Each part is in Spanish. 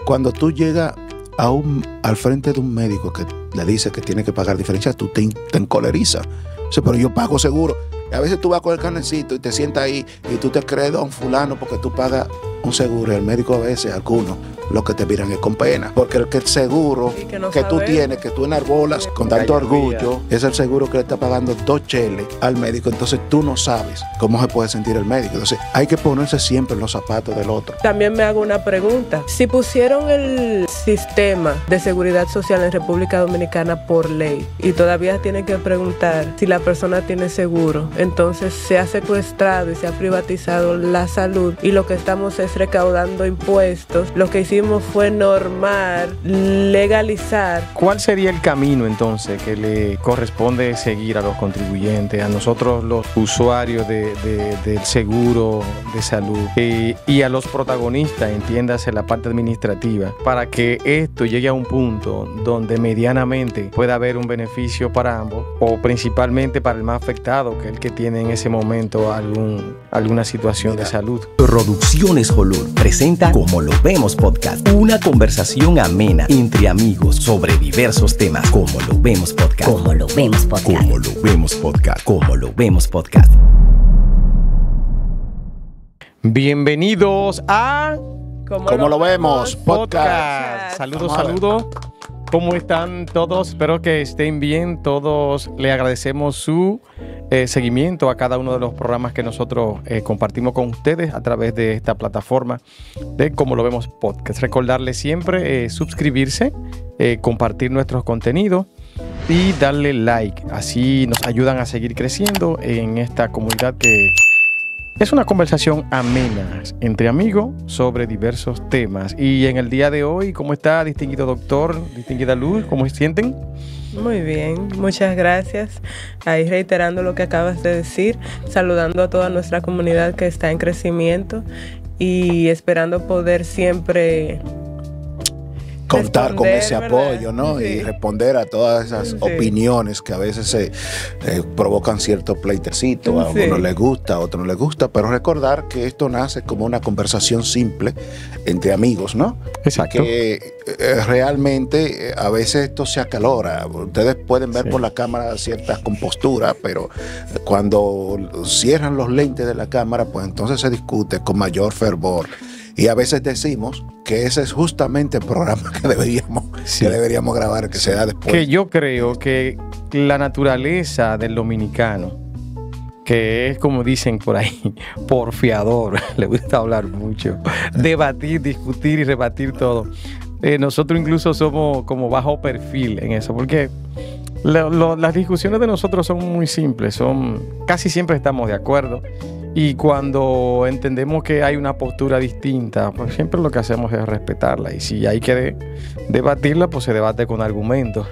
cuando tú llegas al frente de un médico que le dice que tiene que pagar diferencias, tú te encolerizas. O sea, pero yo pago seguro. Y a veces tú vas con el carnecito y te sientas ahí y tú te crees don fulano porque tú pagas un seguro, y el médico a veces, algunos, lo que te miran es con pena. Porque el seguro que tú tienes, que tú enarbolas con tanto orgullo, es el seguro que le está pagando 2 cheles al médico. Entonces tú no sabes cómo se puede sentir el médico. Entonces hay que ponerse siempre en los zapatos del otro. También me hago una pregunta. Si pusieron el sistema de seguridad social en República Dominicana por ley y todavía tienen que preguntar si la persona tiene seguro, entonces se ha secuestrado y se ha privatizado la salud y lo que estamos es recaudando impuestos. Lo que hicimos fue normar, legalizar. ¿Cuál sería el camino entonces que le corresponde seguir a los contribuyentes, a nosotros los usuarios del seguro de salud y a los protagonistas, entiéndase la parte administrativa, para que esto llegue a un punto donde medianamente pueda haber un beneficio para ambos, o principalmente para el más afectado, que es el que tiene en ese momento alguna situación de salud? Producciones Holur presenta Como Lo Vemos Podcast, una conversación amena entre amigos sobre diversos temas. Como Lo Vemos Podcast. Como Lo Vemos Podcast. Como Lo Vemos Podcast. Como Lo Vemos Podcast. Bienvenidos a Como Lo Vemos Podcast. Saludos. ¿Cómo están todos? Espero que estén bien. Todos le agradecemos su seguimiento a cada uno de los programas que nosotros compartimos con ustedes a través de esta plataforma de Como Lo Vemos Podcast. Recordarles siempre suscribirse, compartir nuestros contenidos y darle like. Así nos ayudan a seguir creciendo en esta comunidad que es una conversación amena entre amigos sobre diversos temas. Y en el día de hoy, ¿cómo está, distinguido doctor, distinguida Luz? ¿Cómo se sienten? Muy bien, muchas gracias. Ahí reiterando lo que acabas de decir, saludando a toda nuestra comunidad que está en crecimiento y esperando poder siempre contar con ese apoyo, ¿no? Sí. Y responder a todas esas opiniones que a veces se provocan cierto pleitecito. A uno le gusta, a otro no le gusta, pero recordar que esto nace como una conversación simple entre amigos, ¿no? Exacto. Que realmente a veces esto se acalora. Ustedes pueden ver por la cámara ciertas composturas, pero cuando cierran los lentes de la cámara, pues entonces se discute con mayor fervor. Y a veces decimos que ese es justamente el programa que deberíamos grabar, que se da después. Que yo creo que la naturaleza del dominicano, que es como dicen por ahí, porfiador, le gusta hablar mucho, debatir, discutir y rebatir todo. Nosotros incluso somos como bajo perfil en eso, porque las discusiones de nosotros son muy simples, casi siempre estamos de acuerdo. Y cuando entendemos que hay una postura distinta, pues siempre lo que hacemos es respetarla. Y si hay que debatirla, pues se debate con argumentos.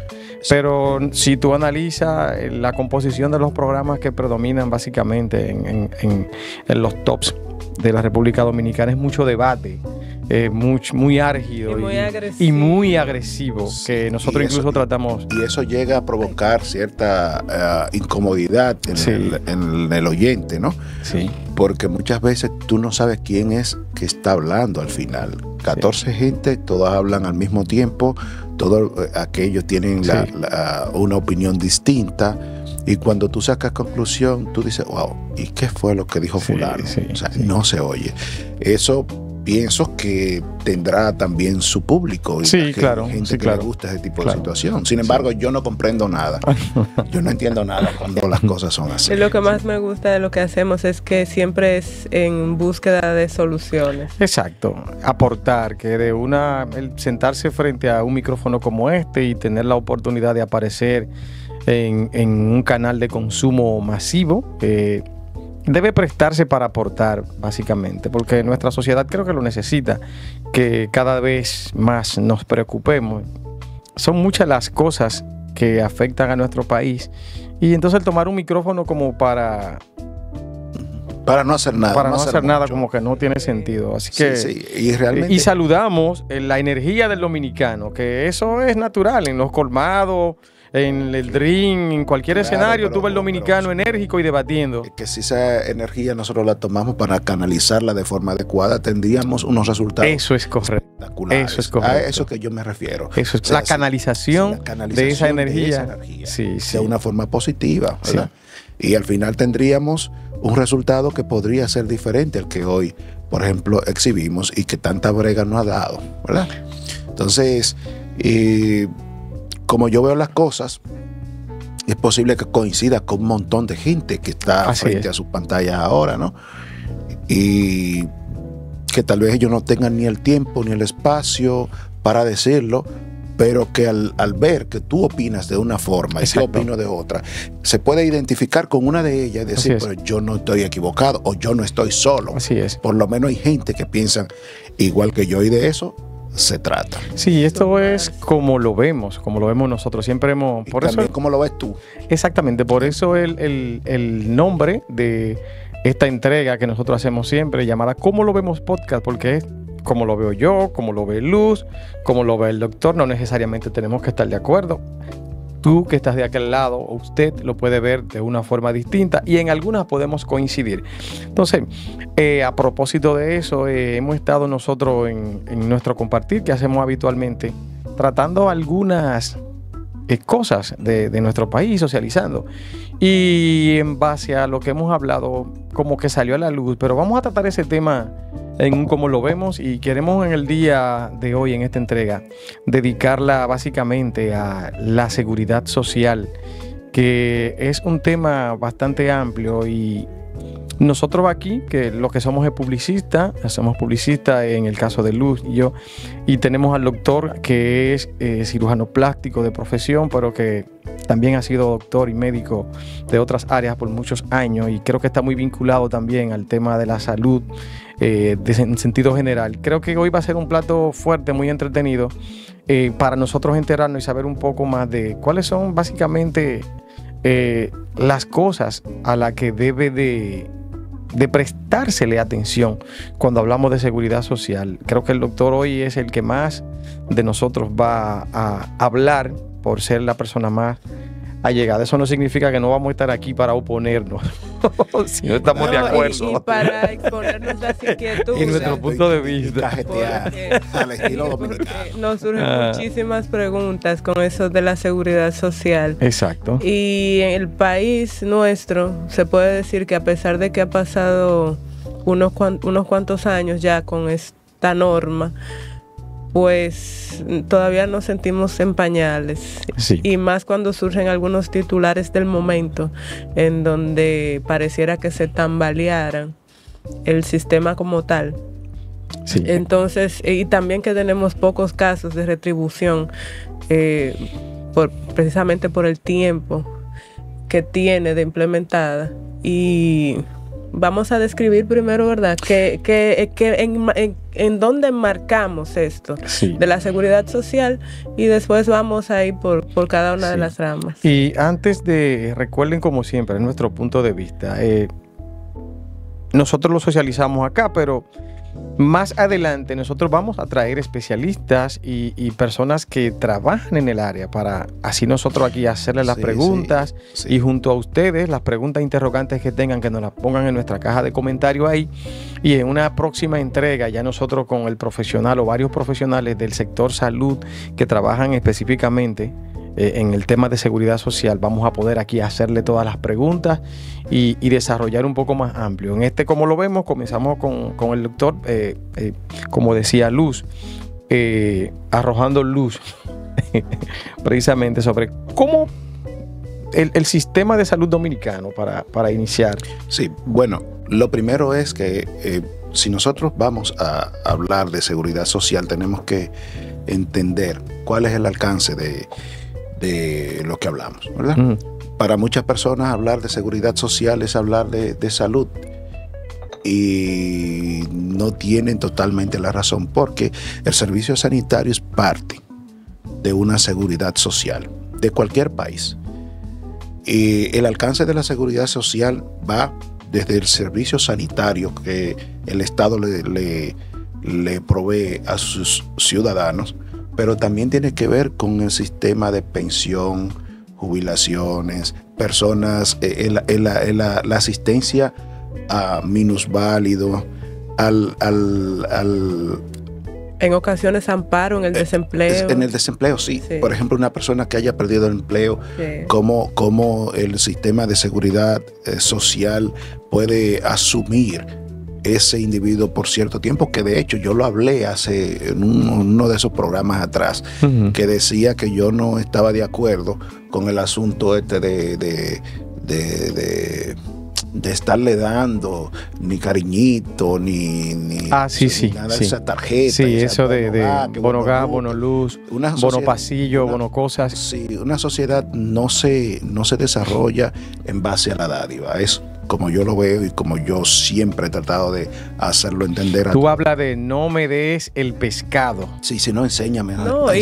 Pero si tú analizas la composición de los programas que predominan básicamente en los tops de la República Dominicana, es mucho debate. Muy álgido y muy agresivo, que nosotros incluso tratamos. Y eso llega a provocar cierta incomodidad en el oyente, ¿no? Sí. Porque muchas veces tú no sabes quién es que está hablando al final. 14 gente, todas hablan al mismo tiempo, todos aquellos tienen una opinión distinta. Y cuando tú sacas conclusión, tú dices, wow, ¿y qué fue lo que dijo fulano? No se oye. Eso pienso que tendrá también su público y gente que le gusta ese tipo de situación. Sin embargo, yo no comprendo nada. Yo no entiendo nada cuando las cosas son así. Lo que más me gusta de lo que hacemos es que siempre es en búsqueda de soluciones. Exacto. Aportar, que el sentarse frente a un micrófono como este y tener la oportunidad de aparecer en un canal de consumo masivo, debe prestarse para aportar, básicamente, porque nuestra sociedad creo que lo necesita, que cada vez más nos preocupemos. Son muchas las cosas que afectan a nuestro país, y entonces el tomar un micrófono como para no hacer nada. Para no hacer nada como que no tiene sentido. Así que Y realmente, y saludamos la energía del dominicano, que eso es natural en los colmados, en el DRIN, en cualquier escenario, tú ves el dominicano enérgico y debatiendo. Que si esa energía nosotros la tomamos para canalizarla de forma adecuada, tendríamos unos resultados. Eso es correcto. Eso es correcto. A eso que yo me refiero. Eso es la canalización de esa energía. Sí, de una forma positiva, ¿verdad? Sí. Y al final tendríamos un resultado que podría ser diferente al que hoy, por ejemplo, exhibimos y que tanta brega nos ha dado, ¿verdad? Entonces, como yo veo las cosas, es posible que coincida con un montón de gente que está frente a sus pantallas ahora, ¿no? Y que tal vez ellos no tengan ni el tiempo ni el espacio para decirlo, pero que al ver que tú opinas de una forma y yo opino de otra, se puede identificar con una de ellas y decir, pero yo no estoy equivocado o yo no estoy solo. Así es. Por lo menos hay gente que piensa igual que yo y de eso se trata. Sí, esto es como lo vemos nosotros. Siempre hemos... Por eso, ¿cómo lo ves tú? Exactamente, por eso el nombre de esta entrega que nosotros hacemos siempre, llamada ¿Cómo lo vemos podcast? Porque es como lo veo yo, como lo ve Luz, como lo ve el doctor. No necesariamente tenemos que estar de acuerdo. Tú que estás de aquel lado, usted lo puede ver de una forma distinta y en algunas podemos coincidir. Entonces, a propósito de eso, hemos estado nosotros en nuestro compartir que hacemos habitualmente, tratando algunas cosas de nuestro país, socializando. Y en base a lo que hemos hablado, como que salió a la luz, pero vamos a tratar ese tema en un Como lo vemos y queremos en el día de hoy, en esta entrega, dedicarla básicamente a la seguridad social, que es un tema bastante amplio y nosotros aquí, que los que somos publicistas, hacemos publicistas en el caso de Luz y yo, y tenemos al doctor que es cirujano plástico de profesión, pero que también ha sido doctor y médico de otras áreas por muchos años y creo que está muy vinculado también al tema de la salud en sentido general. Creo que hoy va a ser un plato fuerte, muy entretenido, para nosotros enterarnos y saber un poco más de cuáles son básicamente las cosas a las que debe de prestársele atención cuando hablamos de seguridad social. Creo que el doctor hoy es el que más de nosotros va a hablar por ser la persona más allegada. Eso no significa que no vamos a estar aquí para oponernos si no estamos de acuerdo y para exponernos las inquietudes y nuestro punto de vista, al estilo dominicano. Nos surgen muchísimas preguntas con eso de la seguridad social. Exacto. Y en el país nuestro se puede decir que a pesar de que ha pasado unos cuantos años ya con esta norma, pues todavía nos sentimos en pañales. Sí. Y más cuando surgen algunos titulares del momento en donde pareciera que se tambalearan el sistema como tal. Sí. Entonces, y también que tenemos pocos casos de retribución precisamente por el tiempo que tiene de implementada. Y vamos a describir primero, ¿verdad? En dónde enmarcamos esto de la seguridad social y después vamos a ir por cada una de las ramas. Y antes de, recuerden como siempre, en nuestro punto de vista, nosotros lo socializamos acá, pero más adelante nosotros vamos a traer especialistas y personas que trabajan en el área para así nosotros aquí hacerles las preguntas y junto a ustedes las preguntas interrogantes que tengan que nos las pongan en nuestra caja de comentarios ahí y en una próxima entrega ya nosotros con el profesional o varios profesionales del sector salud que trabajan específicamente en el tema de seguridad social vamos a poder aquí hacerle todas las preguntas y desarrollar un poco más amplio. En este, como lo vemos, comenzamos con el doctor, como decía Luz, arrojando luz precisamente sobre cómo el sistema de salud dominicano para iniciar. Sí, bueno, lo primero es que si nosotros vamos a hablar de seguridad social tenemos que entender cuál es el alcance de lo que hablamos, ¿verdad? Para muchas personas hablar de seguridad social es hablar de salud y no tienen totalmente la razón porque el servicio sanitario es parte de una seguridad social de cualquier país y el alcance de la seguridad social va desde el servicio sanitario que el Estado le provee a sus ciudadanos, pero también tiene que ver con el sistema de pensión, jubilaciones, personas, la asistencia a minusválidos, en ocasiones amparo en el desempleo. En el desempleo, sí. Por ejemplo, una persona que haya perdido el empleo, cómo el sistema de seguridad social puede asumir ese individuo por cierto tiempo, que de hecho yo lo hablé en uno de esos programas atrás, que decía que yo no estaba de acuerdo con el asunto de estarle dando ni cariñito, ni nada de esa tarjeta. Sí, eso de bono gas, bono luz, bono pasillo, bono cosas. Sí, una sociedad no se desarrolla en base a la dádiva. Es como yo lo veo y como yo siempre he tratado de hacerlo entender a Tú hablas de no me des el pescado. Sí, si no, enséñame a buscarlo.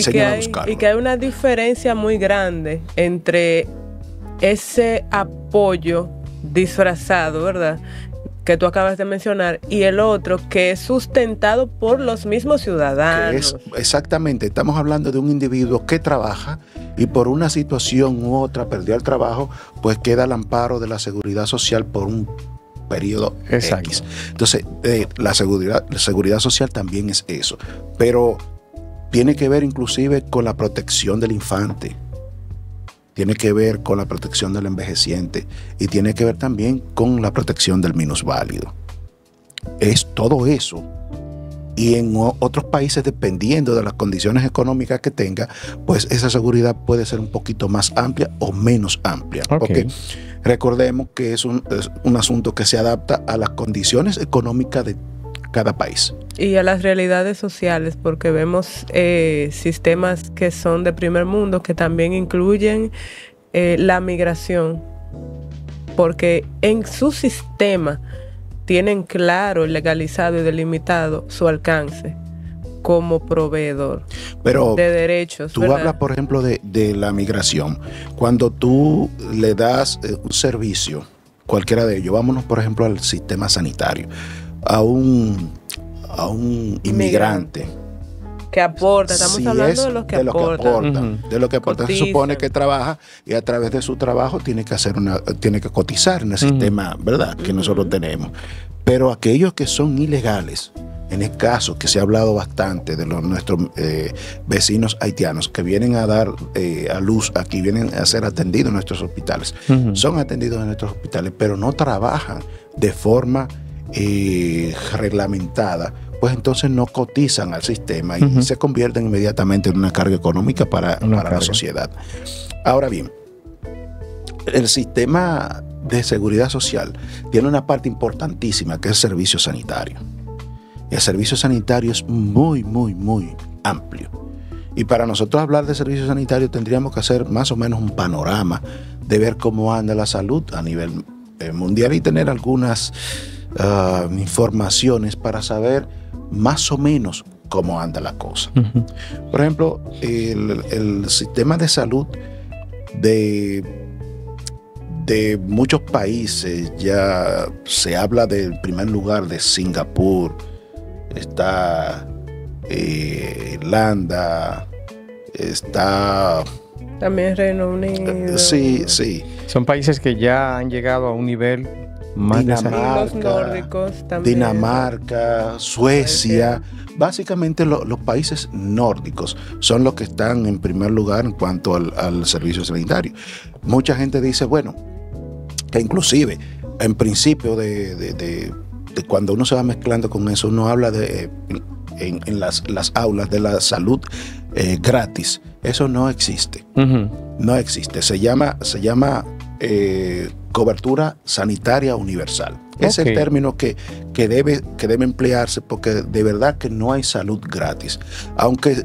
Y que hay una diferencia muy grande entre ese apoyo disfrazado, ¿verdad?, que tú acabas de mencionar, y el otro que es sustentado por los mismos ciudadanos. Exactamente, estamos hablando de un individuo que trabaja y por una situación u otra perdió el trabajo, pues queda al amparo de la seguridad social por un periodo X. Entonces, la seguridad social también es eso, pero tiene que ver inclusive con la protección del infante. Tiene que ver con la protección del envejeciente y tiene que ver también con la protección del minusválido. Es todo eso. Y en otros países, dependiendo de las condiciones económicas que tenga, pues esa seguridad puede ser un poquito más amplia o menos amplia. Porque recordemos que es un asunto que se adapta a las condiciones económicas de cada país. Y a las realidades sociales, porque vemos sistemas que son de primer mundo que también incluyen la migración, porque en su sistema tienen claro, legalizado y delimitado su alcance como proveedor de derechos. Tú hablas, por ejemplo, de la migración. Cuando tú le das un servicio, cualquiera de ellos, vámonos por ejemplo al sistema sanitario, a un inmigrante que aporta, estamos hablando de los que aportan. De lo que aporta. Se supone que trabaja y a través de su trabajo tiene que cotizar en el sistema, ¿verdad?, que nosotros tenemos. Pero aquellos que son ilegales, en el caso que se ha hablado bastante de nuestros vecinos haitianos que vienen a dar a luz aquí, vienen a ser atendidos en nuestros hospitales, son atendidos en nuestros hospitales, pero no trabajan de forma reglamentada, pues entonces no cotizan al sistema y se convierten inmediatamente en una carga económica para la sociedad. Ahora bien, el sistema de seguridad social tiene una parte importantísima que es el servicio sanitario. El servicio sanitario es muy, muy, muy amplio. Y para nosotros hablar de servicio sanitario tendríamos que hacer más o menos un panorama de ver cómo anda la salud a nivel mundial y tener algunas informaciones para saber más o menos cómo anda la cosa. Por ejemplo, el sistema de salud de muchos países ya se habla del primer lugar de Singapur, está Irlanda, está también Reino Unido. Sí. Son países que ya han llegado a un nivel más los nórdicos también. Dinamarca, Suecia. Básicamente los países nórdicos son los que están en primer lugar en cuanto al servicio sanitario. Mucha gente dice, bueno, que inclusive en principio de cuando uno se va mezclando con eso, uno habla en las aulas de la salud gratis. Eso no existe. No existe. Se llama cobertura sanitaria universal. Es el término que debe emplearse, porque de verdad que no hay salud gratis. Aunque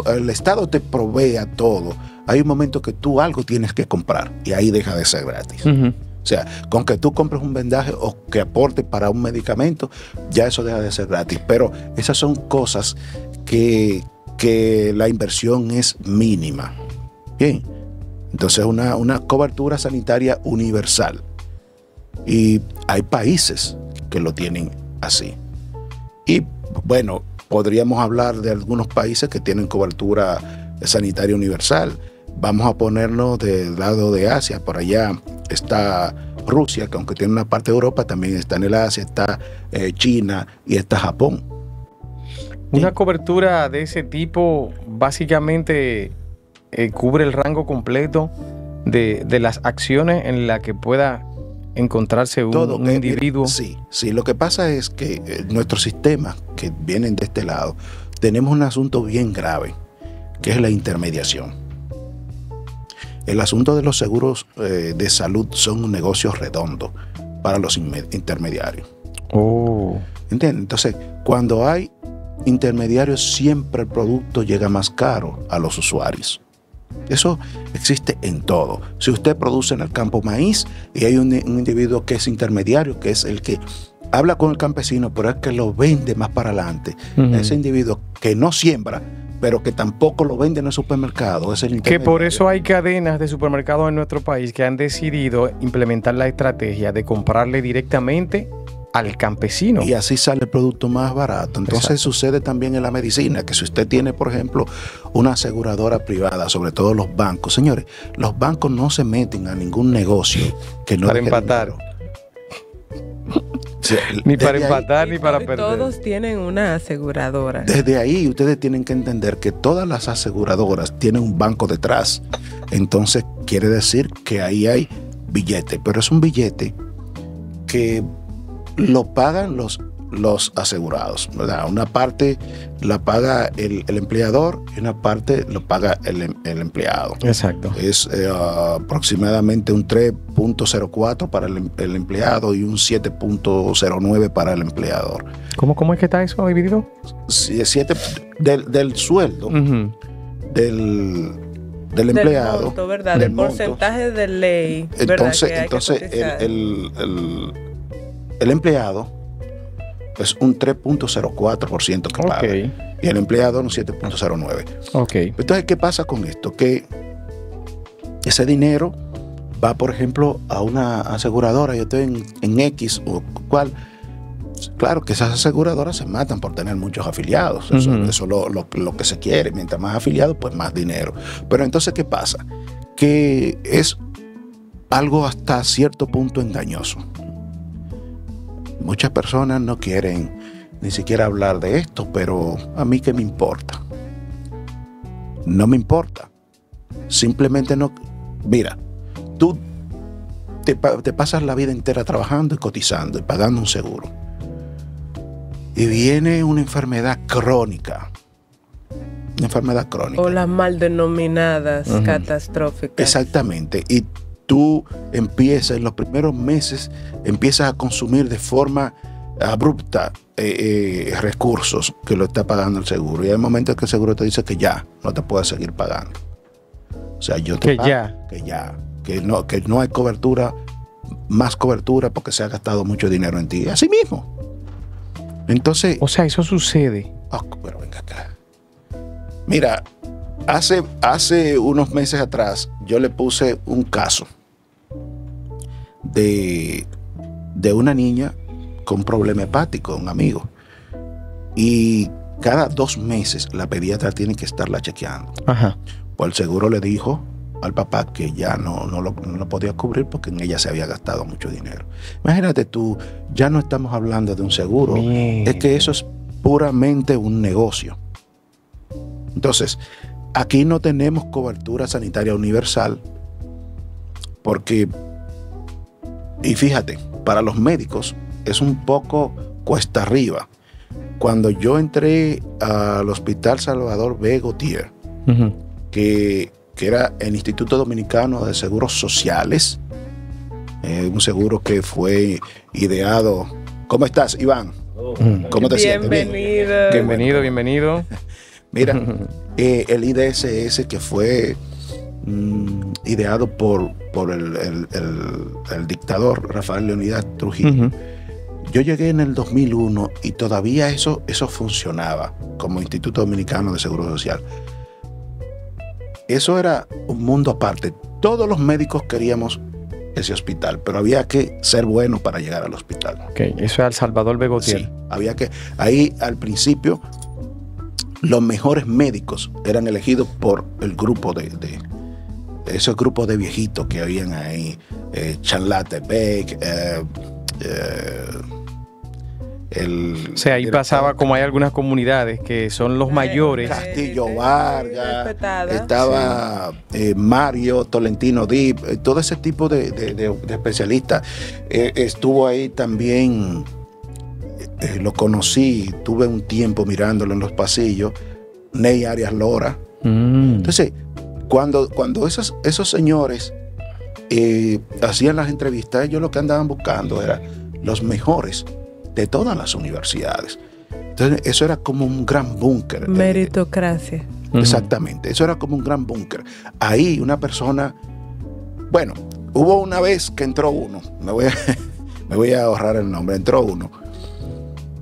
el Estado te provea todo, hay un momento que tú algo tienes que comprar y ahí deja de ser gratis. O sea, con que tú compres un vendaje o que aporte para un medicamento, ya eso deja de ser gratis. Pero esas son cosas que la inversión es mínima. Bien. Entonces, una cobertura sanitaria universal. Y hay países que lo tienen así. Y bueno, podríamos hablar de algunos países que tienen cobertura sanitaria universal. vamos a ponernos del lado de Asia. Por allá está Rusia, que aunque tiene una parte de Europa, también está en el Asia, está China y está Japón. Una cobertura de ese tipo básicamente cubre el rango completo de las acciones en las que pueda encontrarse un individuo. Sí, lo que pasa es que nuestros sistemas que vienen de este lado, tenemos un asunto bien grave, que es la intermediación. El asunto de los seguros de salud son un negocio redondo para los intermediarios. ¿Entiendes? Entonces, cuando hay intermediarios, siempre el producto llega más caro a los usuarios. Eso existe en todo. Si usted produce en el campo maíz y hay un individuo que es intermediario, que es el que habla con el campesino, pero es que lo vende más para adelante. Ese individuo que no siembra, pero que tampoco lo vende en el supermercado, es el intermediario. Que por eso hay cadenas de supermercados en nuestro país que han decidido implementar la estrategia de comprarle directamente al campesino. Y así sale el producto más barato. Entonces, exacto, sucede también en la medicina, que si usted tiene, por ejemplo, una aseguradora privada, sobre todo los bancos, señores, los bancos no se meten a ningún negocio que no para empatar. O sea, ni para empatar ni para perder. Todos tienen una aseguradora. Desde ahí ustedes tienen que entender que todas las aseguradoras tienen un banco detrás. Entonces quiere decir que ahí hay billete, pero es un billete que lo pagan los asegurados, ¿verdad? Una parte la paga el empleador y una parte lo paga el empleado. Exacto. Es aproximadamente un 3.04 para el empleado y un 7.09 para el empleador. ¿Cómo es que está eso dividido? 7 del sueldo del empleado. Monto, ¿verdad? Del porcentaje de ley. Entonces el empleado es un 3.04% que paga. Y el empleado un 7.09%. Entonces, ¿qué pasa con esto? Que ese dinero va, por ejemplo, a una aseguradora. Yo estoy en X o cual. Claro que esas aseguradoras se matan por tener muchos afiliados. Eso es lo que se quiere. Mientras más afiliados, pues más dinero. Pero entonces, ¿qué pasa? Que es algo hasta cierto punto engañoso. Muchas personas no quieren ni siquiera hablar de esto, pero a mí ¿qué me importa? No me importa. Simplemente no. Mira, tú te pasas la vida entera trabajando y cotizando y pagando un seguro. Y viene una enfermedad crónica. Una enfermedad crónica. O las mal denominadas catastróficas. Exactamente. Y tú empiezas, en los primeros meses, empiezas a consumir de forma abrupta recursos que lo está pagando el seguro. Y hay momentos que el seguro te dice que ya, no te puedes seguir pagando. O sea, yo te pago, que no hay cobertura, más cobertura porque se ha gastado mucho dinero en ti. Así mismo. Entonces... O sea, eso sucede. Pero venga acá. Mira, hace unos meses atrás, yo le puse un caso de una niña con problema hepático, un amigo. Y cada 2 meses la pediatra tiene que estarla chequeando. Pues el seguro le dijo al papá que ya no lo podía cubrir porque en ella se había gastado mucho dinero. Imagínate tú, ya no estamos hablando de un seguro. Es que eso es puramente un negocio. Entonces, aquí no tenemos cobertura sanitaria universal porque, y fíjate, para los médicos es un poco cuesta arriba. Cuando yo entré al Hospital Salvador B. Gautier, que era el Instituto Dominicano de Seguros Sociales, un seguro que fue ideado. ¿Cómo estás, Iván? ¿Cómo te sientes? Bienvenido. Mira, el IDSS que fue ideado por el dictador Rafael Leónidas Trujillo. Yo llegué en el 2001 y todavía eso funcionaba como Instituto Dominicano de Seguro Social. Eso era un mundo aparte. Todos los médicos queríamos ese hospital, pero había que ser bueno para llegar al hospital. Eso es Salvador B. Gautier. Sí, había que. Ahí al principio los mejores médicos eran elegidos por el grupo esos grupos de viejitos que habían ahí, Chanlatebec, o sea, ahí pasaba, como hay algunas comunidades que son los mayores. Castillo Vargas, estaba Mario Tolentino Dip, todo ese tipo de especialistas. Estuvo ahí también, lo conocí, tuve un tiempo mirándolo en los pasillos, Ney Arias Lora. Entonces, cuando esos señores hacían las entrevistas, ellos lo que andaban buscando era los mejores de todas las universidades. Entonces, eso era como un gran búnker. Meritocracia. Exactamente, eso era como un gran búnker. Ahí una persona, bueno, hubo una vez que entró uno, me voy a ahorrar el nombre, entró uno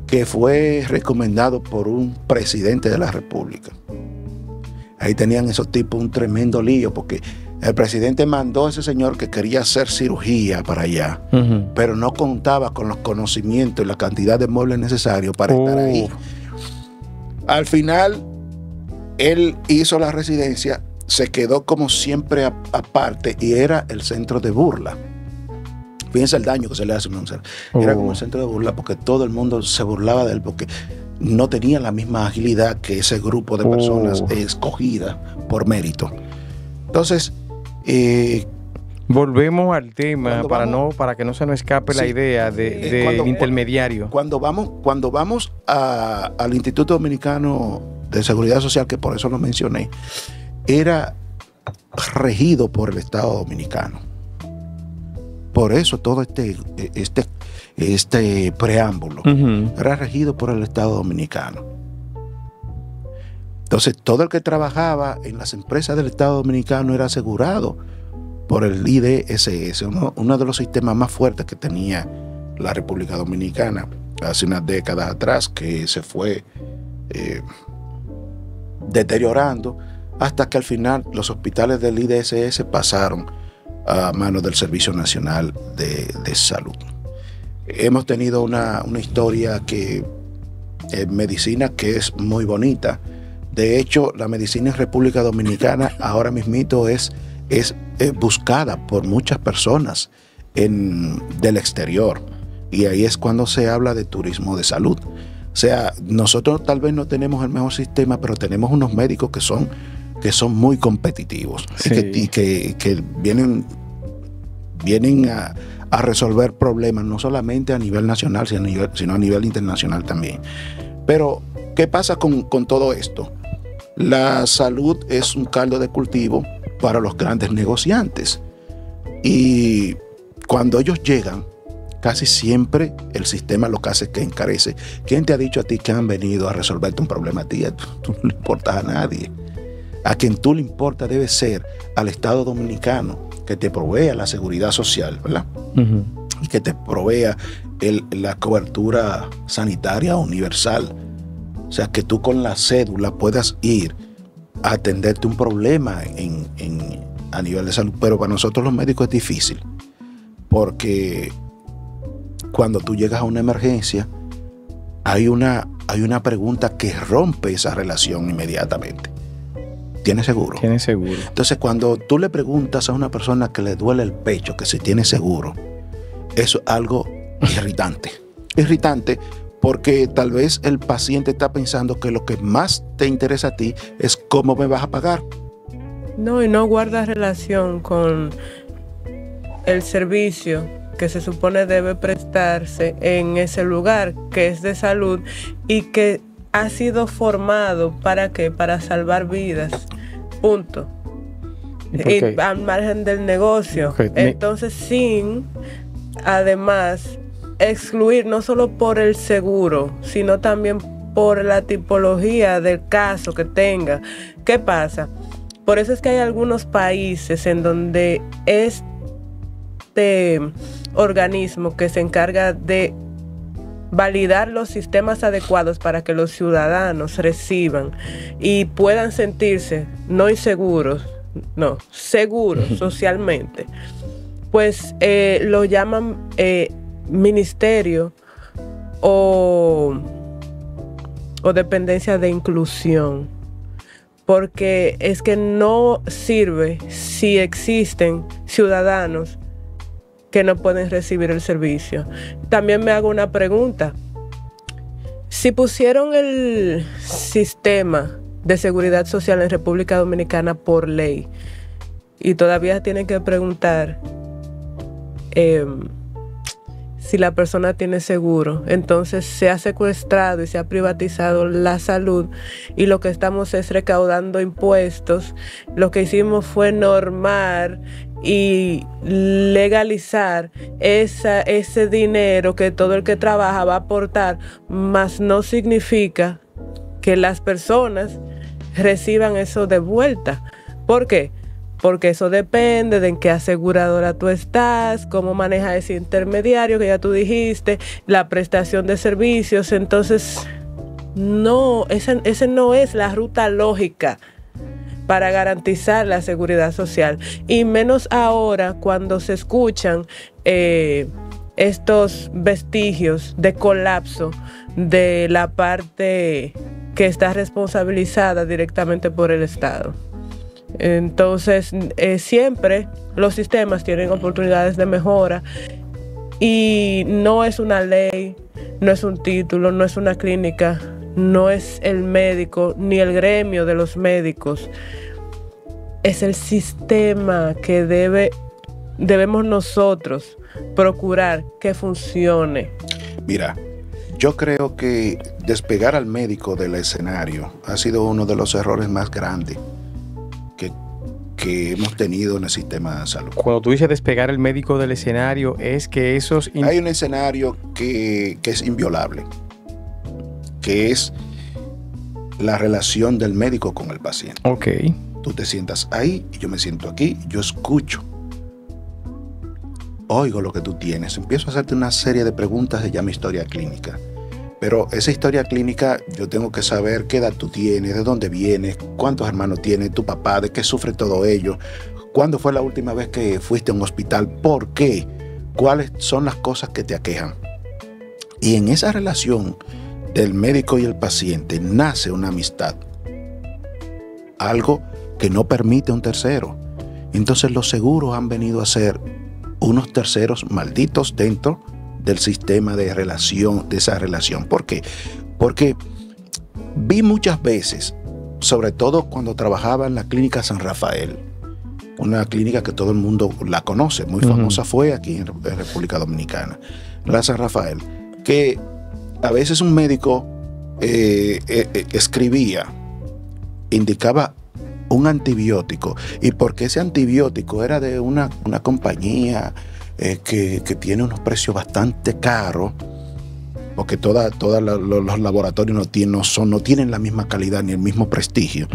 que fue recomendado por un presidente de la República. Ahí tenían esos tipos un tremendo lío, porque el presidente mandó a ese señor que quería hacer cirugía para allá, pero no contaba con los conocimientos y la cantidad de muebles necesarios para estar ahí. Al final, él hizo la residencia, se quedó como siempre aparte y era el centro de burla. Fíjense el daño que se le hace a un ser. Era como el centro de burla porque todo el mundo se burlaba de él porque no tenía la misma agilidad que ese grupo de personas escogidas por mérito. Entonces, volvemos al tema para que no se nos escape la idea de intermediario. Cuando vamos al Instituto Dominicano de Seguridad Social, que por eso lo mencioné, era regido por el Estado Dominicano. Por eso todo este preámbulo era regido por el Estado Dominicano. Entonces, todo el que trabajaba en las empresas del Estado Dominicano era asegurado por el IDSS, uno de los sistemas más fuertes que tenía la República Dominicana hace unas décadas atrás, que se fue deteriorando hasta que al final los hospitales del IDSS pasaron a manos del Servicio Nacional de Salud. Hemos tenido una historia en medicina que es muy bonita. De hecho, la medicina en República Dominicana ahora mismito es buscada por muchas personas del exterior. Y ahí es cuando se habla de turismo de salud. O sea, nosotros tal vez no tenemos el mejor sistema, pero tenemos unos médicos que son muy competitivos, sí, y que vienen a resolver problemas, no solamente a nivel nacional, sino a nivel internacional también. Pero, ¿qué pasa con todo esto? La salud es un caldo de cultivo para los grandes negociantes. Y cuando ellos llegan, casi siempre el sistema lo que hace es que encarece. ¿Quién te ha dicho a ti que han venido a resolverte un problema a ti? Tú no le importas a nadie. A quien tú le importa debe ser al Estado Dominicano, que te provea la seguridad social, ¿verdad? Y que te provea la cobertura sanitaria universal. O sea, que tú con la cédula puedas ir a atenderte un problema a nivel de salud. Pero para nosotros los médicos es difícil, porque cuando tú llegas a una emergencia, hay una pregunta que rompe esa relación inmediatamente. ¿Tiene seguro? Tiene seguro. Entonces, cuando tú le preguntas a una persona que le duele el pecho que si tiene seguro, eso es algo irritante. Irritante porque tal vez el paciente está pensando que lo que más te interesa a ti es cómo me vas a pagar. No, y no guarda relación con el servicio que se supone debe prestarse en ese lugar que es de salud y que ha sido formado ¿para qué? Para salvar vidas. Punto. Y al margen del negocio. Entonces, sin, además, excluir no solo por el seguro, sino también por la tipología del caso que tenga. ¿Qué pasa? Por eso es que hay algunos países en donde este organismo que se encarga de validar los sistemas adecuados para que los ciudadanos reciban y puedan sentirse no inseguros, no, seguros socialmente, pues lo llaman ministerio o dependencia de inclusión, porque es que no sirve si existen ciudadanos que no pueden recibir el servicio. También me hago una pregunta. Si pusieron el sistema de seguridad social en República Dominicana por ley y todavía tienen que preguntar si la persona tiene seguro, entonces se ha secuestrado y se ha privatizado la salud y lo que estamos es recaudando impuestos. Lo que hicimos fue normar y legalizar ese dinero que todo el que trabaja va a aportar, mas no significa que las personas reciban eso de vuelta. ¿Por qué? Porque eso depende de en qué aseguradora tú estás, cómo maneja ese intermediario que ya tú dijiste, la prestación de servicios. Entonces, no, ese no es la ruta lógica para garantizar la seguridad social. Y menos ahora cuando se escuchan estos vestigios de colapso de la parte que está responsabilizada directamente por el Estado. Entonces, siempre los sistemas tienen oportunidades de mejora y no es una ley, no es un título, no es una clínica, no es el médico ni el gremio de los médicos. Es el sistema que debemos nosotros procurar que funcione. Mira, yo creo que despegar al médico del escenario ha sido uno de los errores más grandes que hemos tenido en el sistema de salud. Cuando tú dices despegar el médico del escenario, es que esos... Hay un escenario que es inviolable, que es la relación del médico con el paciente. Ok. Tú te sientas ahí y yo me siento aquí, yo escucho, oigo lo que tú tienes, empiezo a hacerte una serie de preguntas, se llama historia clínica. Pero esa historia clínica yo tengo que saber qué edad tú tienes, de dónde vienes, cuántos hermanos tienes, tu papá, de qué sufre todo ello, cuándo fue la última vez que fuiste a un hospital, por qué, cuáles son las cosas que te aquejan. Y en esa relación del médico y el paciente nace una amistad, algo que no permite un tercero. Entonces los seguros han venido a ser unos terceros malditos dentro del sistema de relación, de esa relación. ¿Por qué? Porque vi muchas veces, sobre todo cuando trabajaba en la clínica San Rafael, una clínica que todo el mundo la conoce, muy famosa fue aquí en República Dominicana, la San Rafael, que a veces un médico escribía, indicaba un antibiótico, y porque ese antibiótico era de una compañía que tiene unos precios bastante caros, porque todos los laboratorios no tienen la misma calidad ni el mismo prestigio.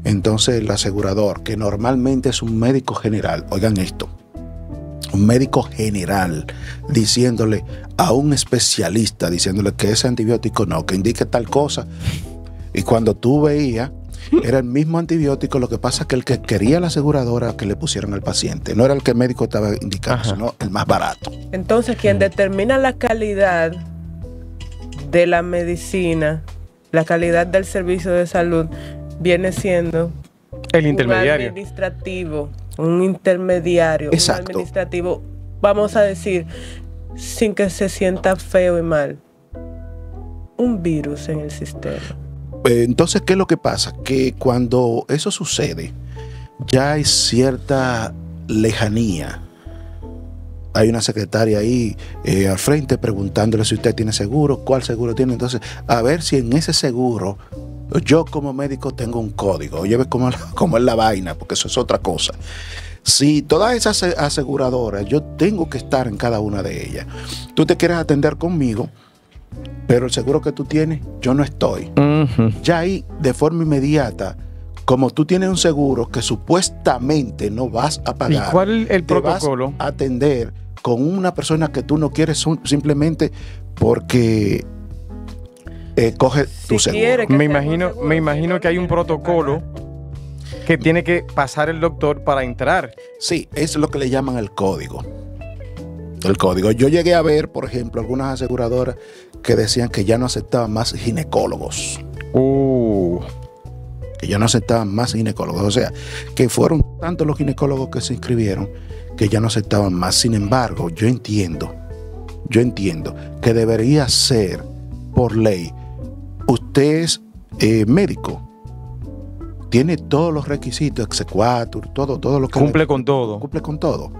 Entonces el asegurador, que normalmente es un médico general, oigan esto, un médico general diciéndole a un especialista, diciéndole que ese antibiótico no, que indique tal cosa, y cuando tú veías, era el mismo antibiótico, lo que pasa es que el que quería la aseguradora que le pusieron al paciente, no era el que el médico estaba indicando, sino el más barato. Entonces, quien determina la calidad de la medicina, la calidad del servicio de salud, viene siendo el intermediario. Un intermediario. Exacto. Un administrativo, vamos a decir, sin que se sienta feo y mal, un virus en el sistema. Entonces, ¿qué es lo que pasa? Que cuando eso sucede, ya hay cierta lejanía. Hay una secretaria ahí al frente preguntándole si usted tiene seguro, cuál seguro tiene. Entonces, a ver si en ese seguro yo como médico tengo un código. Oye, ves cómo es la vaina, porque eso es otra cosa. Si todas esas aseguradoras, yo tengo que estar en cada una de ellas. Tú te quieres atender conmigo, pero el seguro que tú tienes, yo no estoy. Ya ahí, de forma inmediata, como tú tienes un seguro que supuestamente no vas a pagar, ¿y cuál es el protocolo? Vas a atender con una persona que tú no quieres simplemente porque coge tu seguro. Me imagino que hay un protocolo que tiene que pasar el doctor para entrar. Sí, es lo que le llaman el código. El código. Yo llegué a ver, por ejemplo, algunas aseguradoras que decían que ya no aceptaban más ginecólogos. que ya no aceptaban más ginecólogos. O sea, que fueron tantos los ginecólogos que se inscribieron que ya no aceptaban más. Sin embargo, yo entiendo que debería ser por ley. Usted es médico, tiene todos los requisitos, exequatur, todo lo que cumple con todo. Cumple con todo.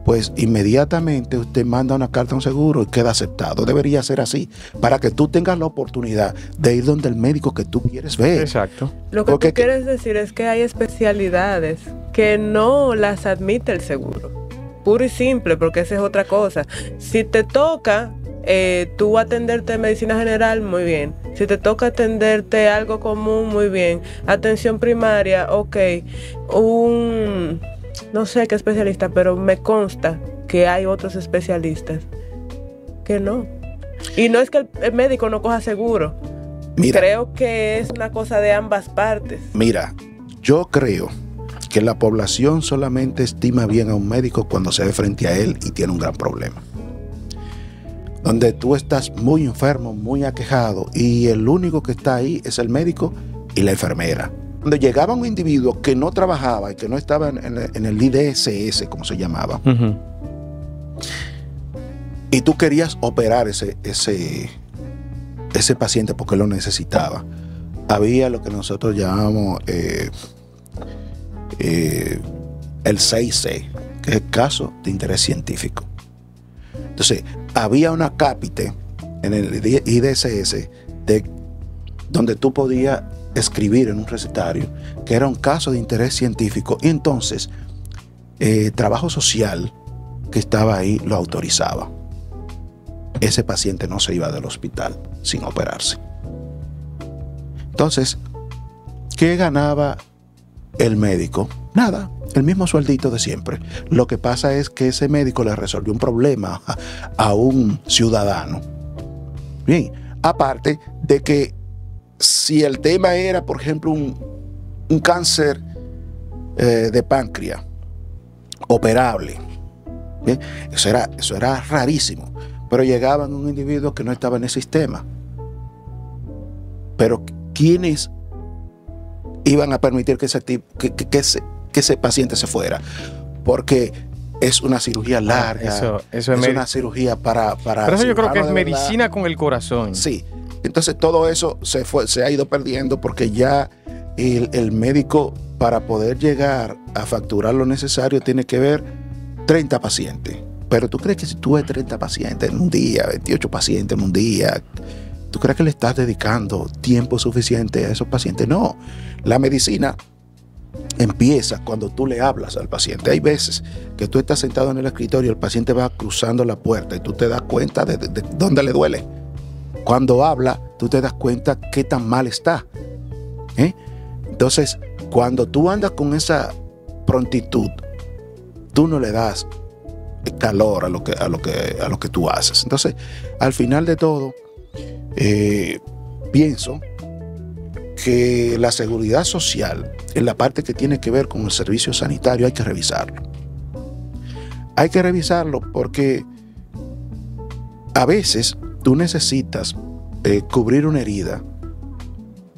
Pues inmediatamente usted manda una carta a un seguro y queda aceptado. Debería ser así, para que tú tengas la oportunidad de ir donde el médico que tú quieres ver. Exacto. Lo que tú quieres decir es que hay especialidades que no las admite el seguro. Puro y simple, porque esa es otra cosa. Si te toca tú atenderte medicina general, muy bien. Si te toca atenderte algo común, muy bien. Atención primaria, ok. No sé qué especialista, pero me consta que hay otros especialistas que no. Y no es que el médico no coja seguro. Mira, creo que es una cosa de ambas partes. Mira, yo creo que la población solamente estima bien a un médico cuando se ve frente a él y tiene un gran problema. Donde tú estás muy enfermo, muy aquejado, y el único que está ahí es el médico y la enfermera. Cuando llegaba un individuo que no trabajaba y que no estaba en el IDSS, como se llamaba, y tú querías operar ese paciente porque lo necesitaba, había lo que nosotros llamamos el 6C, que es el caso de interés científico. Entonces, había una cápite en el IDSS donde tú podías escribir en un recetario que era un caso de interés científico, y entonces trabajo social que estaba ahí lo autorizaba. Ese paciente no se iba del hospital sin operarse. Entonces, ¿qué ganaba el médico? Nada, el mismo sueldito de siempre. Lo que pasa es que ese médico le resolvió un problema a un ciudadano. Bien, aparte de que si el tema era, por ejemplo, un cáncer de páncreas operable, ¿bien? Eso era rarísimo, pero llegaban un individuo que no estaba en el sistema. Pero ¿quiénes iban a permitir que ese paciente se fuera? Porque es una cirugía larga, eso es una cirugía para pero eso yo creo que es medicina con el corazón. Sí, entonces todo eso se ha ido perdiendo, porque ya el médico, para poder llegar a facturar lo necesario, tiene que ver 30 pacientes. Pero tú crees que si tú ves 30 pacientes en un día, 28 pacientes en un día, ¿tú crees que le estás dedicando tiempo suficiente a esos pacientes? No, la medicina empieza cuando tú le hablas al paciente. Hay veces que tú estás sentado en el escritorio y el paciente va cruzando la puerta y tú te das cuenta de dónde le duele. Cuando habla, tú te das cuenta qué tan mal está. Entonces, cuando tú andas con esa prontitud, tú no le das calor a lo que tú haces. Entonces, al final de todo, pienso que la seguridad social, en la parte que tiene que ver con el servicio sanitario, hay que revisarlo. Hay que revisarlo porque a veces tú necesitas cubrir una herida,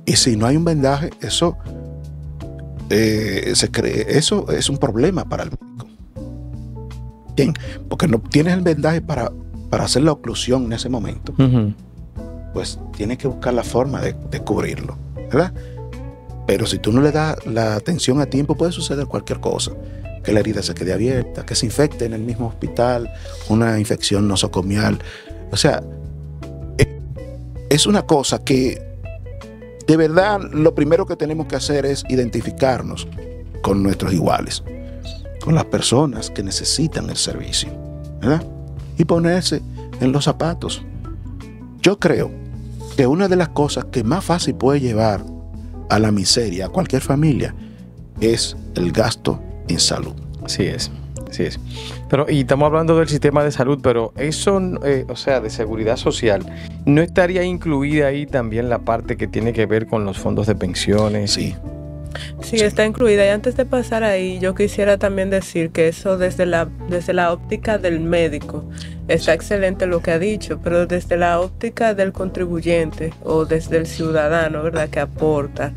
y si no hay un vendaje, eso es un problema para el médico. Bien, porque no tienes el vendaje para hacer la oclusión en ese momento. Pues tienes que buscar la forma de cubrirlo, ¿verdad? Pero si tú no le das la atención a tiempo, puede suceder cualquier cosa. Que la herida se quede abierta, que se infecte en el mismo hospital, una infección nosocomial. O sea, es una cosa que de verdad lo primero que tenemos que hacer es identificarnos con nuestros iguales, con las personas que necesitan el servicio, ¿verdad? Y ponerse en los zapatos. Yo creo que una de las cosas que más fácil puede llevar a la miseria a cualquier familia es el gasto en salud. Así es. Pero, y estamos hablando del sistema de salud, pero eso, o sea, de seguridad social, ¿no estaría incluida ahí también la parte que tiene que ver con los fondos de pensiones? Sí, está incluida. Y antes de pasar ahí, yo quisiera también decir que eso desde la óptica del médico está excelente lo que ha dicho, pero desde la óptica del contribuyente o desde el ciudadano, ¿verdad?, que aporta,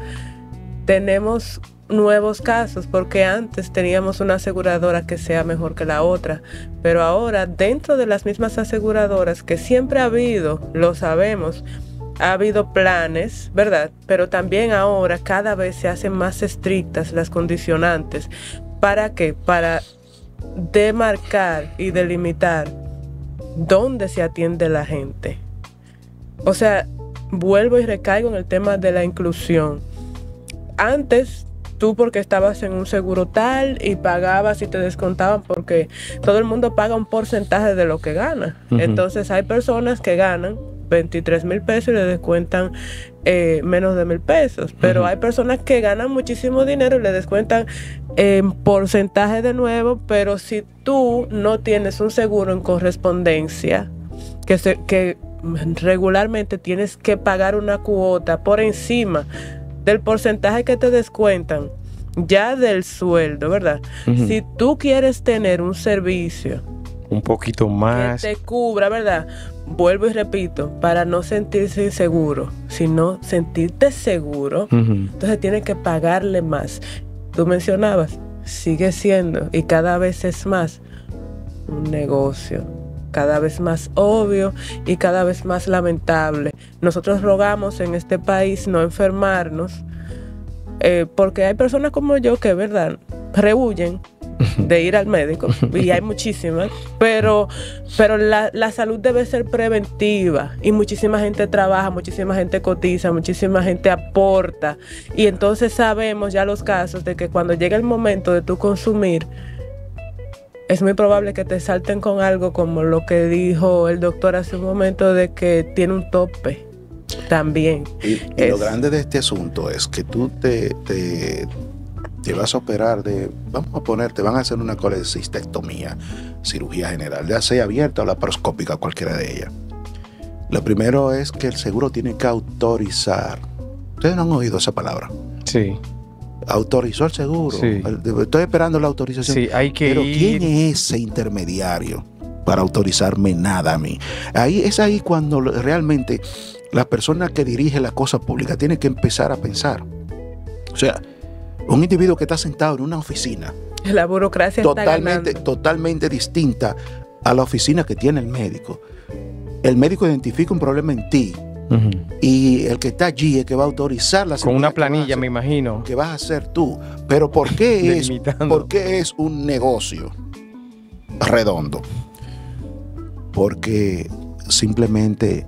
tenemos nuevos casos, porque antes teníamos una aseguradora que sea mejor que la otra, pero ahora dentro de las mismas aseguradoras, que siempre ha habido, lo sabemos, ha habido planes, ¿verdad? Pero también ahora cada vez se hacen más estrictas las condicionantes. ¿Para qué? Para demarcar y delimitar dónde se atiende la gente. O sea, vuelvo y recaigo en el tema de la inclusión. Antes, tú porque estabas en un seguro tal y pagabas y te descontaban, porque todo el mundo paga un porcentaje de lo que gana. Entonces hay personas que ganan 23,000 pesos y le descuentan menos de 1,000 pesos. Pero hay personas que ganan muchísimo dinero y le descuentan porcentaje de nuevo. Pero si tú no tienes un seguro en correspondencia, que regularmente tienes que pagar una cuota por encima del porcentaje que te descuentan ya del sueldo, ¿verdad? Si tú quieres tener un servicio un poquito más que te cubra, ¿verdad? Vuelvo y repito, para no sentirse inseguro, sino sentirte seguro, entonces tienes que pagarle más. Tú mencionabas, sigue siendo y cada vez es más un negocio, cada vez más obvio y cada vez más lamentable. Nosotros rogamos en este país no enfermarnos, porque hay personas como yo que, ¿verdad?, rehuyen de ir al médico, y hay muchísimas, pero la salud debe ser preventiva, y muchísima gente trabaja, muchísima gente cotiza, muchísima gente aporta, y entonces sabemos ya los casos de que cuando llega el momento de tú consumir, es muy probable que te salten con algo como lo que dijo el doctor hace un momento, de que tiene un tope también. Y lo grande de este asunto es que tú te vas a operar vamos a poner, te van a hacer una colecistectomía, cirugía general, ya sea abierta o laparoscópica, cualquiera de ellas. Lo primero es que el seguro tiene que autorizar. Ustedes no han oído esa palabra. Sí. Autorizó el seguro. Sí. Estoy esperando la autorización. Sí, hay que Pero ir. ¿quién es ese intermediario para autorizarme nada a mí? Es ahí cuando realmente la persona que dirige la cosa pública tiene que empezar a pensar. O sea, un individuo que está sentado en una oficina, La burocracia totalmente distinta a la oficina que tiene el médico. El médico identifica un problema en ti, y el que está allí es que va a autorizar la con una planilla, me imagino, que vas a hacer tú. Pero ¿por qué es un negocio redondo? Porque simplemente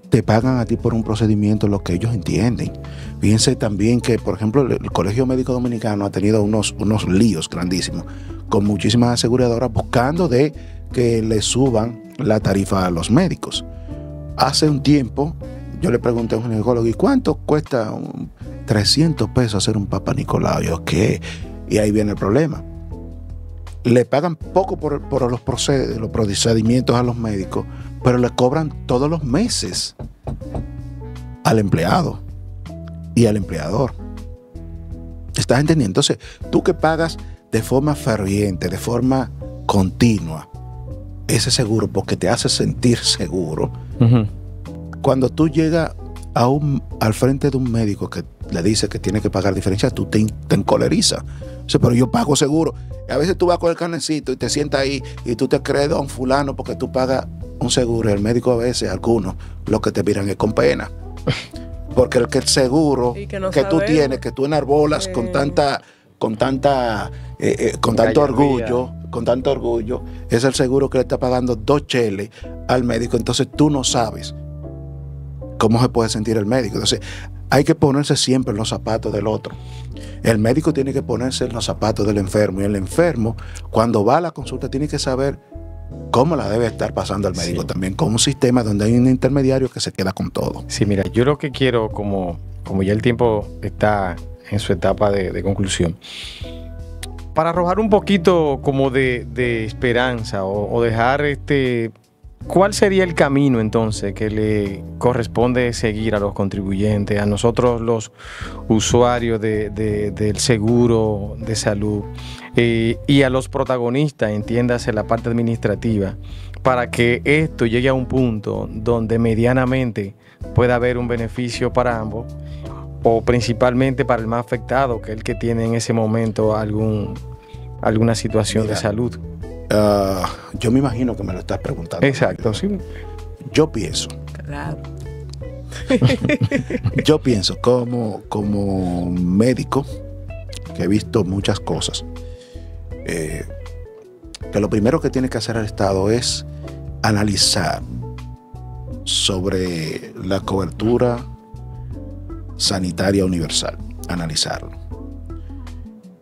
te pagan a ti por un procedimiento lo que ellos entienden. Fíjense también que, por ejemplo, el Colegio Médico Dominicano ha tenido unos líos grandísimos con muchísimas aseguradoras buscando de que le suban la tarifa a los médicos. Hace un tiempo yo le pregunté a un ginecólogo, ¿y cuánto cuesta 300 pesos hacer un Papa Nicolau? Yo, ¿qué? Y ahí viene el problema. Le pagan poco por los procedimientos a los médicos, pero le cobran todos los meses al empleado y al empleador. ¿Estás entendiendo? Entonces, tú que pagas de forma ferviente, de forma continua, ese seguro, porque te hace sentir seguro, cuando tú llegas al frente de un médico que le dice que tiene que pagar diferencia, tú te encolerizas. O sea, pero yo pago seguro. Y a veces tú vas con el carnecito y te sientas ahí y tú te crees don fulano porque tú pagas un seguro. Y el médico, a veces, algunos, lo que te miran es con pena. Porque el seguro que tú tienes, que tú enarbolas con tanto orgullo, es el seguro que le está pagando 2 cheles al médico. Entonces tú no sabes cómo se puede sentir el médico. Entonces hay que ponerse siempre en los zapatos del otro. El médico tiene que ponerse en los zapatos del enfermo, y el enfermo, cuando va a la consulta, tiene que saber cómo la debe estar pasando el médico, también con un sistema donde hay un intermediario que se queda con todo. Sí, mira, yo lo que quiero, como ya el tiempo está en su etapa de conclusión, para arrojar un poquito como de esperanza o dejar ¿cuál sería el camino entonces que le corresponde seguir a los contribuyentes, a nosotros los usuarios del seguro de salud, y a los protagonistas, entiéndase la parte administrativa, para que esto llegue a un punto donde medianamente pueda haber un beneficio para ambos, o principalmente para el más afectado, que es el que tiene en ese momento alguna situación de salud? Yo me imagino que me lo estás preguntando. Exacto, sí. Yo pienso. Claro. Yo pienso como médico, que he visto muchas cosas, que lo primero que tiene que hacer el Estado es analizar sobre la cobertura sanitaria universal, analizarlo.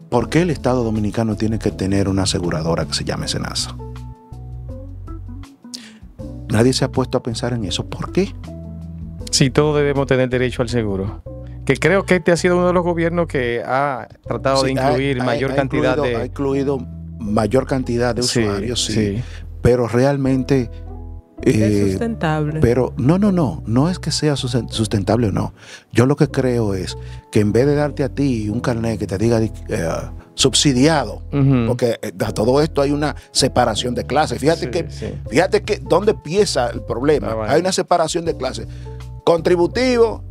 ¿Por qué el Estado dominicano tiene que tener una aseguradora que se llame SENASA? Nadie se ha puesto a pensar en eso. ¿Por qué? Sí, todos debemos tener derecho al seguro. Que creo que este ha sido uno de los gobiernos que ha tratado de incluir mayor cantidad de... Ha incluido mayor cantidad de usuarios, sí. Pero realmente... es sustentable. Pero no es que sea sustentable o no. Yo lo que creo es que en vez de darte a ti un carnet que te diga subsidiado, porque a todo esto hay una separación de clases. Fíjate que dónde empieza el problema. Hay una separación de clases. Contributivo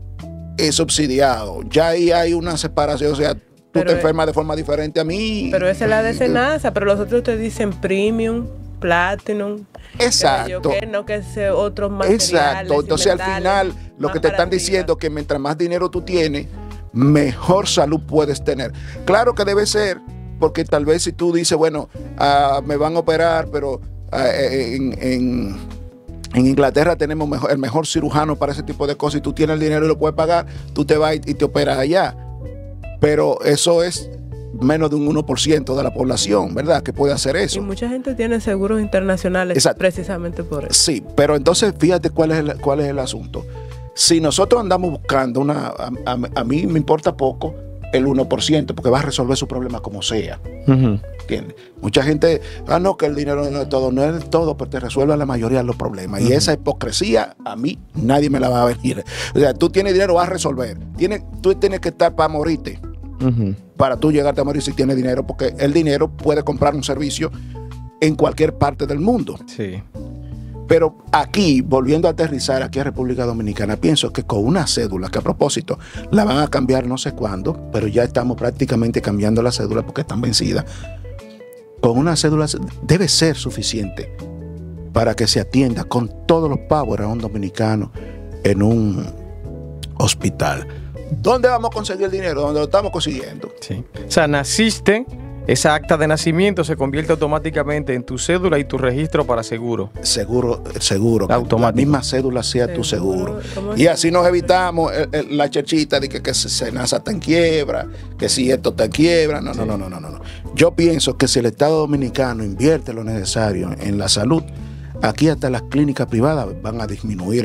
y subsidiado. Ya ahí hay una separación, o sea, tú te enfermas de forma diferente a mí. Pero esa es la de SENASA, pero los otros te dicen premium, platinum. Exacto. Que ese otro materiales. Exacto. Entonces al final lo que te están diciendo es que mientras más dinero tú tienes, mejor salud puedes tener. Claro que debe ser, porque tal vez si tú dices, bueno, me van a operar, pero en Inglaterra tenemos el mejor cirujano para ese tipo de cosas y tú tienes el dinero y lo puedes pagar, tú te vas y te operas allá. Pero eso es menos de un 1% de la población, ¿verdad? Que puede hacer eso. Y mucha gente tiene seguros internacionales precisamente por eso. Sí, pero entonces fíjate cuál es el asunto. Si nosotros andamos buscando a mí me importa poco el 1%, porque va a resolver su problema como sea. ¿Entiendes? Mucha gente, no, que el dinero no es todo, pero te resuelve la mayoría de los problemas. Y esa hipocresía, a mí nadie me la va a venir. O sea, tú tienes dinero, vas a resolver. Tú tienes que estar para morirte. Para tú llegarte a morir si tienes dinero, porque el dinero puede comprar un servicio en cualquier parte del mundo. Sí. Pero aquí, volviendo a aterrizar aquí a República Dominicana, pienso que con una cédula, que a propósito la van a cambiar no sé cuándo, pero ya estamos prácticamente cambiando la cédula porque están vencidas. Con una cédula debe ser suficiente para que se atienda con todos los power a un dominicano en un hospital. ¿Dónde vamos a conseguir el dinero? ¿Dónde lo estamos consiguiendo? Sí. O sea, naciste, esa acta de nacimiento se convierte automáticamente en tu cédula y tu registro para seguro. Seguro. Automático. La misma cédula sea tu seguro. Y así nos evitamos la chachita de que SENASA está en quiebra, que si esto está en quiebra. No. Yo pienso que si el Estado Dominicano invierte lo necesario en la salud, aquí hasta las clínicas privadas van a disminuir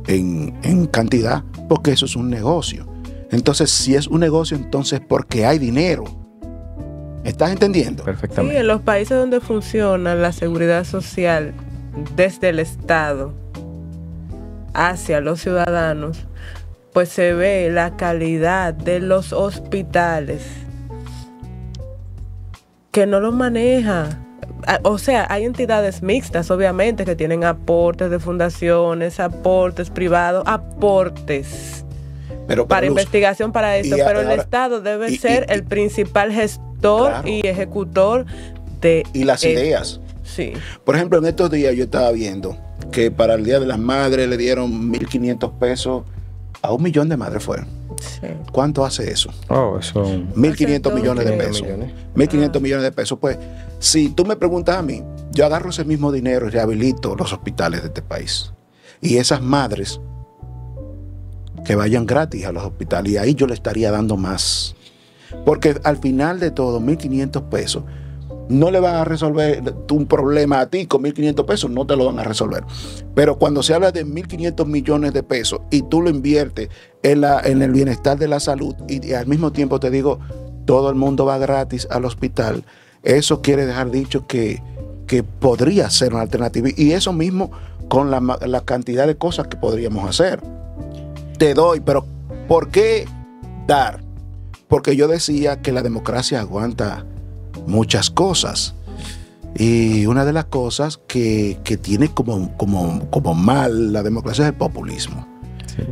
en cantidad, porque eso es un negocio. Entonces, si es un negocio, entonces porque hay dinero. ¿Estás entendiendo? Perfectamente. Sí, en los países donde funciona la seguridad social desde el Estado hacia los ciudadanos, pues se ve la calidad de los hospitales que no los maneja. O sea, hay entidades mixtas, obviamente, que tienen aportes de fundaciones, aportes privados, aportes para investigación para eso, pero el Estado debe ser el principal gestor y ejecutor de... Y las ideas. Sí. Por ejemplo, en estos días yo estaba viendo que para el Día de las Madres le dieron 1.500 pesos a 1 millón de madres fueron. Sí. ¿Cuánto hace eso? Eso 1.500 millones de pesos. 1.500 millones de pesos. Pues, si tú me preguntas a mí, yo agarro ese mismo dinero y rehabilito los hospitales de este país. Y esas madres que vayan gratis a los hospitales, y ahí yo le estaría dando más. Porque al final de todo, 1.500 pesos no le van a resolver un problema a ti con 1.500 pesos, no te lo van a resolver. Pero cuando se habla de 1.500 millones de pesos y tú lo inviertes en el bienestar de la salud y al mismo tiempo te digo, todo el mundo va gratis al hospital, eso quiere dejar dicho que podría ser una alternativa. Y eso mismo con la cantidad de cosas que podríamos hacer. Te doy, pero ¿por qué dar? Porque yo decía que la democracia aguanta muchas cosas. Y una de las cosas que tiene como mal la democracia es el populismo.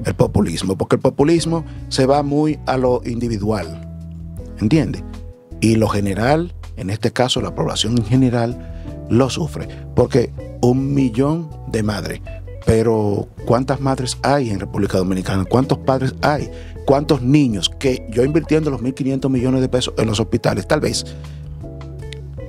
el populismo, porque el populismo se va muy a lo individual, ¿entiendes? Y lo general, en este caso la población en general, lo sufre, porque 1 millón de madres, pero ¿cuántas madres hay en República Dominicana? ¿Cuántos padres hay? ¿Cuántos niños que yo invirtiendo los 1.500 millones de pesos en los hospitales, tal vez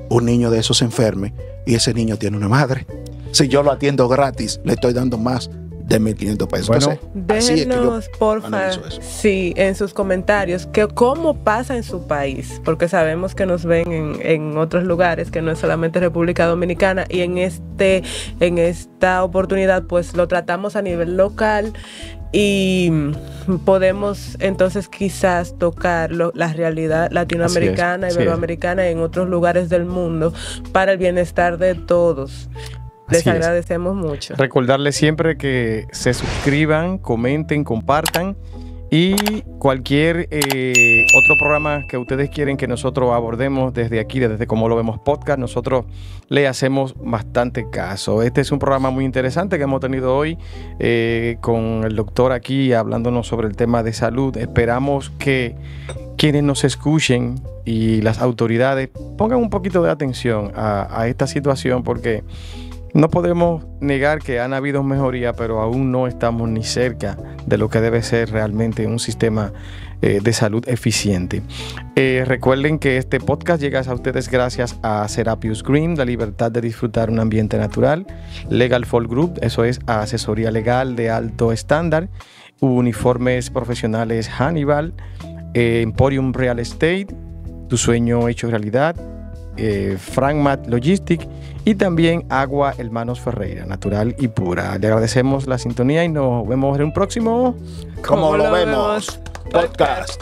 un niño de esos se enferme y ese niño tiene una madre? Si yo lo atiendo gratis, le estoy dando más de 1.500 pesos. Bueno, entonces, déjenos, porfa, sí, en sus comentarios, que cómo pasa en su país, porque sabemos que nos ven en otros lugares, que no es solamente República Dominicana, y en esta oportunidad pues lo tratamos a nivel local y podemos entonces quizás tocar la realidad latinoamericana, iberoamericana y en otros lugares del mundo para el bienestar de todos. Les agradecemos mucho. Recordarles siempre que se suscriban, comenten, compartan y cualquier otro programa que ustedes quieren que nosotros abordemos desde aquí, desde Como Lo Vemos Podcast, nosotros le hacemos bastante caso. Este es un programa muy interesante que hemos tenido hoy con el doctor aquí hablándonos sobre el tema de salud. Esperamos que quienes nos escuchen y las autoridades pongan un poquito de atención a esta situación, porque no podemos negar que han habido mejoría, pero aún no estamos ni cerca de lo que debe ser realmente un sistema de salud eficiente. Recuerden que este podcast llega a ustedes gracias a Serapius Green, la libertad de disfrutar un ambiente natural, Legal Folk Group, eso es asesoría legal de alto estándar, uniformes profesionales Hannibal, Emporium Real Estate, tu sueño hecho realidad, Frankmat Logistics y también Agua Hermanos Ferreira, natural y pura. Le agradecemos la sintonía y nos vemos en un próximo Como Lo Vemos Podcast.